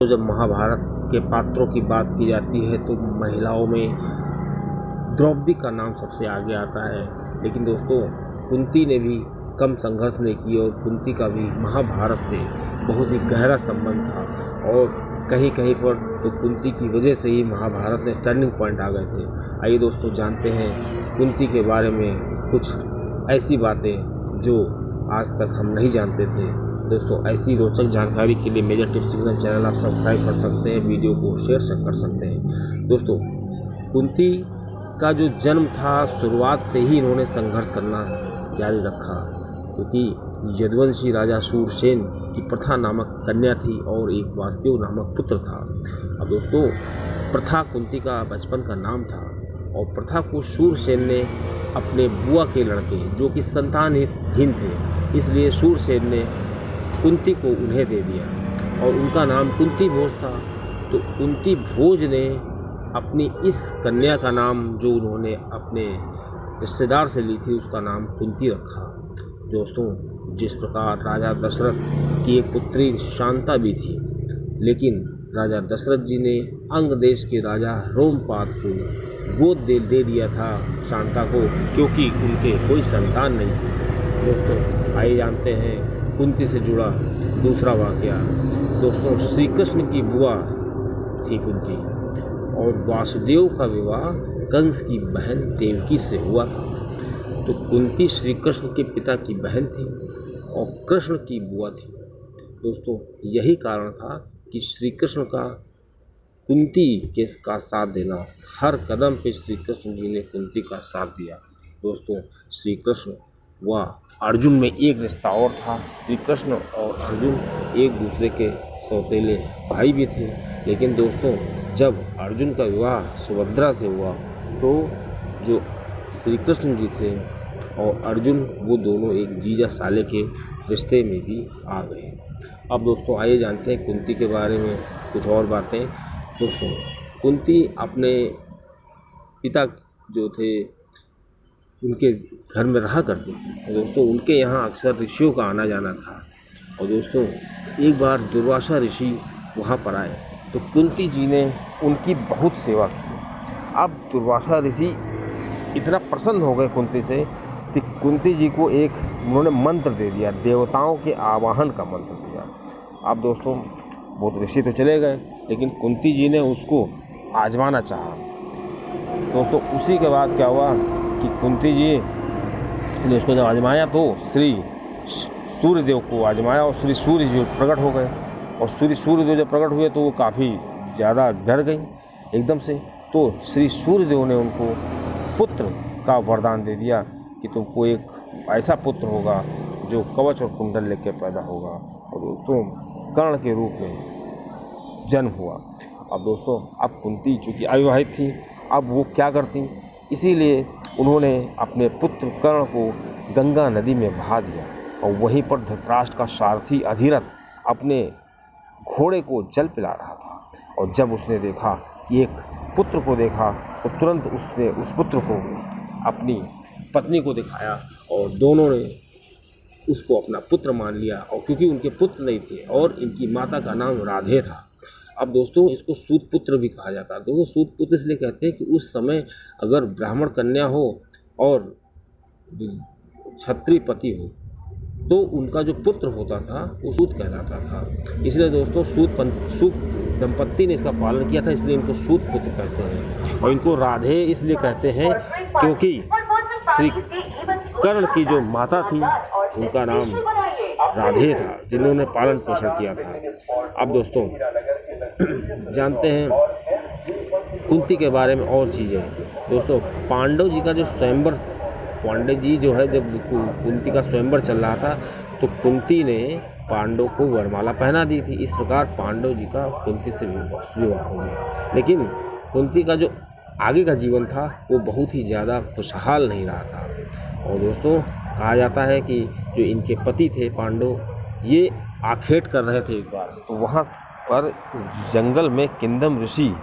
तो जब महाभारत के पात्रों की बात की जाती है तो महिलाओं में द्रौपदी का नाम सबसे आगे आता है। लेकिन दोस्तों, कुंती ने भी कम संघर्ष नहीं किया और कुंती का भी महाभारत से बहुत ही गहरा संबंध था और कहीं कहीं पर तो कुंती की वजह से ही महाभारत में टर्निंग पॉइंट आ गए थे। आइए दोस्तों, जानते हैं कुंती के बारे में कुछ ऐसी बातें जो आज तक हम नहीं जानते थे। दोस्तों, ऐसी रोचक जानकारी के लिए मेजर टिप्स सिग्नल चैनल आप सब्सक्राइब कर सकते हैं, वीडियो को शेयर कर सकते हैं। दोस्तों, कुंती का जो जन्म था, शुरुआत से ही इन्होंने संघर्ष करना जारी रखा, क्योंकि यदुवंशी राजा शूरसेन की प्रथा नामक कन्या थी और एक वासुदेव नामक पुत्र था। अब दोस्तों, प्रथा कुंती का बचपन का नाम था और प्रथा को शूरसेन ने अपने बुआ के लड़के, जो कि संतानहीन थे, इसलिए शूरसेन ने कुंती को उन्हें दे दिया और उनका नाम कुंती भोज था। तो कुंती भोज ने अपनी इस कन्या का नाम, जो उन्होंने अपने रिश्तेदार से ली थी, उसका नाम कुंती रखा। दोस्तों, जिस प्रकार राजा दशरथ की एक पुत्री शांता भी थी, लेकिन राजा दशरथ जी ने अंग देश के राजा रोमपाद को गोद दे दिया था शांता को, क्योंकि उनके कोई संतान नहीं थी। दोस्तों, आइए जानते हैं कुंती से जुड़ा दूसरा वाकया। दोस्तों, श्री कृष्ण की बुआ थी कुंती और वासुदेव का विवाह कंस की बहन देवकी से हुआ था। तो कुंती श्री कृष्ण के पिता की बहन थी और कृष्ण की बुआ थी। दोस्तों, यही कारण था कि श्री कृष्ण का कुंती के का साथ देना, हर कदम पे श्री कृष्ण जी ने कुंती का साथ दिया। दोस्तों, श्री कृष्ण व अर्जुन में एक रिश्ता और था। श्री कृष्ण और अर्जुन एक दूसरे के सौतेले भाई भी थे। लेकिन दोस्तों, जब अर्जुन का विवाह सुभद्रा से हुआ तो जो श्री कृष्ण जी थे और अर्जुन, वो दोनों एक जीजा साले के रिश्ते में भी आ गए। अब दोस्तों, आइए जानते हैं कुंती के बारे में कुछ और बातें। दोस्तों, कुंती अपने पिता जो थे उनके घर में रहा करती थी। दोस्तों, उनके यहाँ अक्सर ऋषियों का आना जाना था। और दोस्तों, एक बार दुर्वासा ऋषि वहाँ पर आए तो कुंती जी ने उनकी बहुत सेवा की। अब दुर्वासा ऋषि इतना प्रसन्न हो गए कुंती से कि कुंती जी को एक उन्होंने मंत्र दे दिया, देवताओं के आवाहन का मंत्र दिया। अब दोस्तों, वो ऋषि तो चले गए, लेकिन कुंती जी ने उसको आजमाना चाहा। दोस्तों, उसी के बाद क्या हुआ कि कुंती जी ने उसको जब आजमाया तो श्री सूर्यदेव को आजमाया और श्री सूर्य जी प्रकट हो गए। और सूर्यदेव जब प्रकट हुए तो वो काफ़ी ज़्यादा डर गई एकदम से। तो श्री सूर्यदेव ने उनको पुत्र का वरदान दे दिया कि तुमको एक ऐसा पुत्र होगा जो कवच और कुंडल लेकर पैदा होगा। और दोस्तों, कर्ण के रूप में जन्म हुआ। अब दोस्तों, अब कुंती चूँकि अविवाहित थी, अब वो क्या करती, इसीलिए उन्होंने अपने पुत्र कर्ण को गंगा नदी में बहा दिया और वहीं पर धृतराष्ट्र का सारथी अधिरथ अपने घोड़े को जल पिला रहा था। और जब उसने देखा कि एक पुत्र को देखा तो तुरंत उसने उस पुत्र को अपनी पत्नी को दिखाया और दोनों ने उसको अपना पुत्र मान लिया। और क्योंकि उनके पुत्र नहीं थे और इनकी माता का नाम राधे था। अब दोस्तों, इसको सूत पुत्र भी कहा जाता है। दोस्तों, सूत पुत्र इसलिए कहते हैं कि उस समय अगर ब्राह्मण कन्या हो और क्षत्रिय पति हो तो उनका जो पुत्र होता था वो सूत कहलाता था। इसलिए दोस्तों, सूत दंपत्ति ने इसका पालन किया था, इसलिए इनको सूत पुत्र कहते हैं। और इनको राधे इसलिए कहते हैं क्योंकि श्री कर्ण की जो माता थी उनका नाम राधे था, जिन्होंने पालन पोषण किया था। अब दोस्तों, जानते हैं कुंती के बारे में और चीज़ें। दोस्तों, पांडव जी का जो स्वयंवर, पांडव जी जो है, जब कुंती का स्वयंवर चल रहा था तो कुंती ने पांडव को वरमाला पहना दी थी। इस प्रकार पांडव जी का कुंती से विवाह हो गया। लेकिन कुंती का जो आगे का जीवन था वो बहुत ही ज़्यादा खुशहाल नहीं रहा था। और दोस्तों, कहा जाता है कि जो इनके पति थे पांडव, ये आखेट कर रहे थे एक बार, तो वहाँ पर जंगल में किंदम ऋषि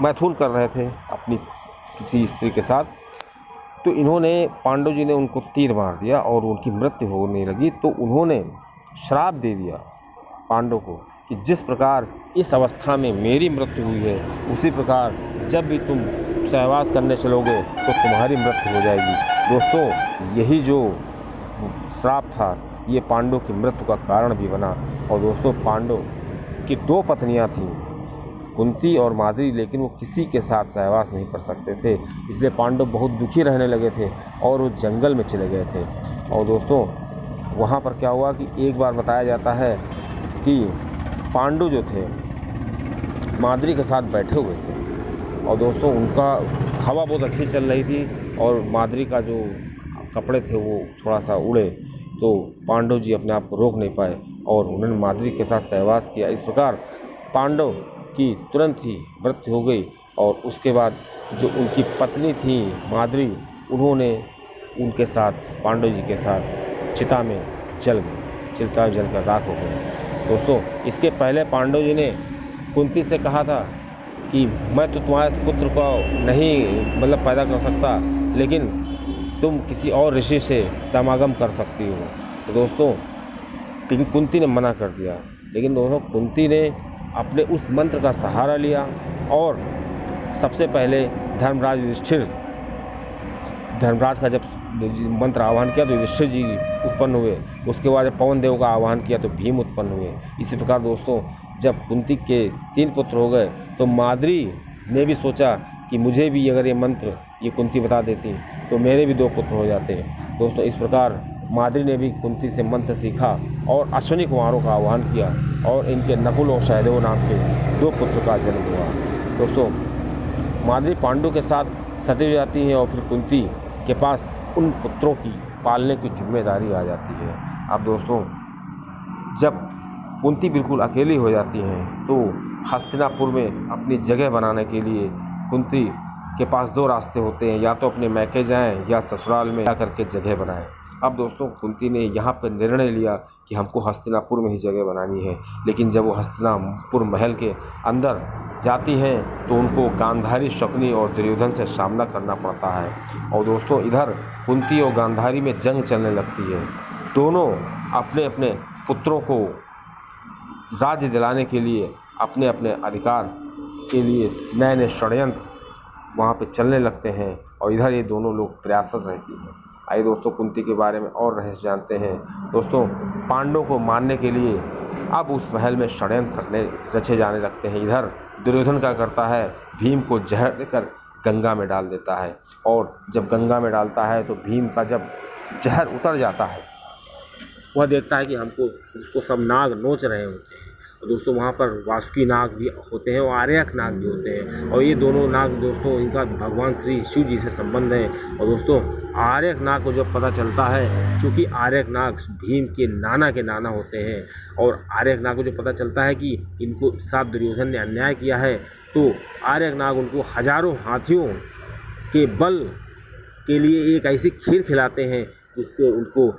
मैथुन कर रहे थे अपनी किसी स्त्री के साथ। तो इन्होंने, पांडव जी ने उनको तीर मार दिया और उनकी मृत्यु होने लगी। तो उन्होंने श्राप दे दिया पांडव को कि जिस प्रकार इस अवस्था में मेरी मृत्यु हुई है, उसी प्रकार जब भी तुम सहवास करने चलोगे तो तुम्हारी मृत्यु हो जाएगी। दोस्तों, यही जो श्राप था ये पांडव की मृत्यु का कारण भी बना। और दोस्तों, पांडव की 2 पत्नियां थीं, कुंती और माद्री, लेकिन वो किसी के साथ सहवास नहीं कर सकते थे, इसलिए पांडव बहुत दुखी रहने लगे थे और वो जंगल में चले गए थे। और दोस्तों, वहाँ पर क्या हुआ कि एक बार बताया जाता है कि पांडव जो थे माद्री के साथ बैठे हुए थे और दोस्तों उनका हवा बहुत अच्छी चल रही थी और माद्री का जो कपड़े थे वो थोड़ा सा उड़े, तो पांडव जी अपने आप को रोक नहीं पाए और उन्होंने माद्री के साथ सहवास किया। इस प्रकार पांडव की तुरंत ही मृत्यु हो गई और उसके बाद जो उनकी पत्नी थी माद्री, उन्होंने उनके साथ पांडव जी के साथ चिता में जल गए, चिता में जलकर राख हो गए। दोस्तों, इसके पहले पांडव जी ने कुंती से कहा था कि मैं तो तुम्हारे पुत्र को नहीं पैदा कर सकता, लेकिन तुम किसी और ऋषि से समागम कर सकती हो। तो दोस्तों, लेकिन कुंती ने मना कर दिया। लेकिन दोस्तों, कुंती ने अपने उस मंत्र का सहारा लिया और सबसे पहले धर्मराज का जब मंत्र आह्वान किया तो युधिष्ठिर जी उत्पन्न हुए। उसके बाद जब पवन देव का आह्वान किया तो भीम उत्पन्न हुए। इसी प्रकार दोस्तों, जब कुंती के 3 पुत्र हो गए तो माद्री ने भी सोचा कि मुझे भी अगर ये मंत्र ये कुंती बता देती तो मेरे भी 2 पुत्र हो जाते। दोस्तों, इस प्रकार माद्री ने भी कुंती से मंत्र सीखा और अश्विनी कुमारों का आह्वान किया और इनके नकुल और सहदेव नाम के 2 पुत्र का जन्म हुआ। दोस्तों, माद्री पांडु के साथ सती हो जाती हैं और फिर कुंती के पास उन पुत्रों की पालने की जिम्मेदारी आ जाती है। अब दोस्तों, जब कुंती बिल्कुल अकेली हो जाती हैं तो हस्तिनापुर में अपनी जगह बनाने के लिए कुंती के पास 2 रास्ते होते हैं, या तो अपने मैके जाएं या ससुराल में जाकर के जगह बनाएं। अब दोस्तों, कुंती ने यहाँ पर निर्णय लिया कि हमको हस्तिनापुर में ही जगह बनानी है। लेकिन जब वो हस्तिनापुर महल के अंदर जाती हैं तो उनको गांधारी, शकुनी और दुर्योधन से सामना करना पड़ता है। और दोस्तों, इधर कुंती और गांधारी में जंग चलने लगती है। दोनों अपने अपने पुत्रों को राज्य दिलाने के लिए, अपने अपने अधिकार के लिए नए नए षड्यंत्र वहाँ पे चलने लगते हैं और इधर ये दोनों लोग प्रयासरत रहती हैं। आइए दोस्तों, कुंती के बारे में और रहस्य जानते हैं। दोस्तों, पांडवों को मारने के लिए अब उस महल में षड्यंत्र रचे जाने लगते हैं। इधर दुर्योधन क्या करता है, भीम को जहर देकर गंगा में डाल देता है और जब गंगा में डालता है तो भीम का जब जहर उतर जाता है, वह देखता है कि उसको सब नाग नोच रहे होते हैं। और दोस्तों, वहाँ पर वासुकी नाग भी होते हैं और आर्यक नाग भी होते हैं और ये दोनों नाग दोस्तों, इनका भगवान श्री शिव जी से संबंध है। और दोस्तों, आर्यक नाग को जब पता चलता है, चूँकि आर्यक नाग भीम के नाना होते हैं, और आर्यक नाग को जो पता चलता है कि इनको साथ दुर्योधन ने अन्याय किया है, तो आर्यक नाग उनको हजारों हाथियों के बल के लिए एक ऐसी खीर खिलाते हैं जिससे उनको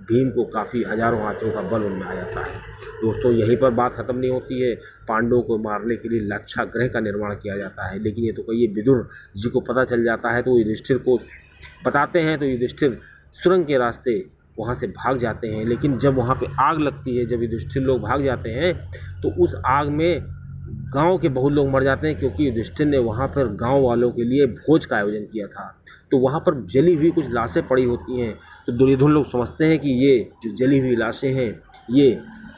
भीम को काफ़ी हजारों हाथियों का बल उनमें आ जाता है। दोस्तों, यहीं पर बात ख़त्म नहीं होती है। पांडवों को मारने के लिए लाक्षागृह का निर्माण किया जाता है, लेकिन ये तो कहिए विदुर जी को पता चल जाता है तो युधिष्ठिर को बताते हैं, तो युधिष्ठिर सुरंग के रास्ते वहाँ से भाग जाते हैं। लेकिन जब वहाँ पे आग लगती है, जब युधिष्ठिर लोग भाग जाते हैं तो उस आग में गांव के बहुत लोग मर जाते हैं, क्योंकि युधिष्ठिर ने वहाँ पर गांव वालों के लिए भोज का आयोजन किया था। तो वहाँ पर जली हुई कुछ लाशें पड़ी होती हैं, तो दुर्योधन लोग समझते हैं कि ये जो जली हुई लाशें हैं ये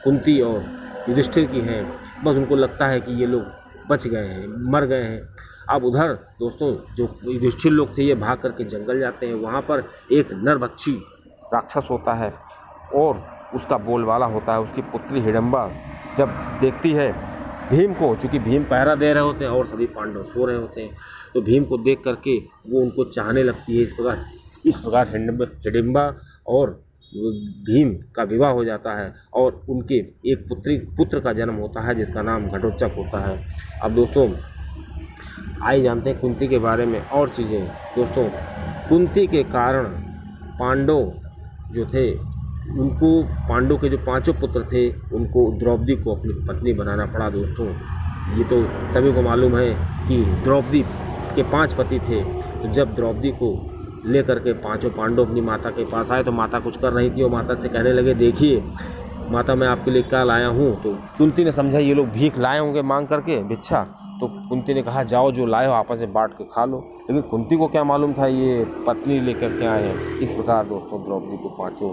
कुंती और युधिष्ठिर की हैं। बस उनको लगता है कि ये लोग बच गए हैं, मर गए हैं। अब उधर दोस्तों, जो युधिष्ठिर लोग थे ये भाग करके जंगल जाते हैं। वहाँ पर एक नरभक्षी राक्षस होता है और उसका बोलबाला होता है। उसकी पुत्री हिडम्बा जब देखती है भीम को, चूँकि भीम पहरा दे रहे होते हैं और सभी पांडव सो रहे होते हैं, तो भीम को देख करके वो उनको चाहने लगती है। इस प्रकार हिडिम्बा और भीम का विवाह हो जाता है और उनके एक पुत्र का जन्म होता है जिसका नाम घटोत्कच होता है। अब दोस्तों, आइए जानते हैं कुंती के बारे में और चीज़ें। दोस्तों, कुंती के कारण पांडव जो थे, उनको पांडव के जो 5 पुत्र थे उनको द्रौपदी को अपनी पत्नी बनाना पड़ा। दोस्तों, ये तो सभी को मालूम है कि द्रौपदी के 5 पति थे। तो जब द्रौपदी को लेकर के 5 पांडव अपनी माता के पास आए तो माता कुछ कर रही थी और माता से कहने लगे, देखिए माता मैं आपके लिए क्या लाया हूँ। तो कुंती ने समझा ये लोग भीख लाए होंगे मांग करके भिक्षा। तो कुंती ने कहा जाओ जो लाए हो आपस में बांट के खा लो। लेकिन कुंती को क्या मालूम था ये पत्नी लेकर के आए हैं। इस प्रकार दोस्तों द्रौपदी को पांचों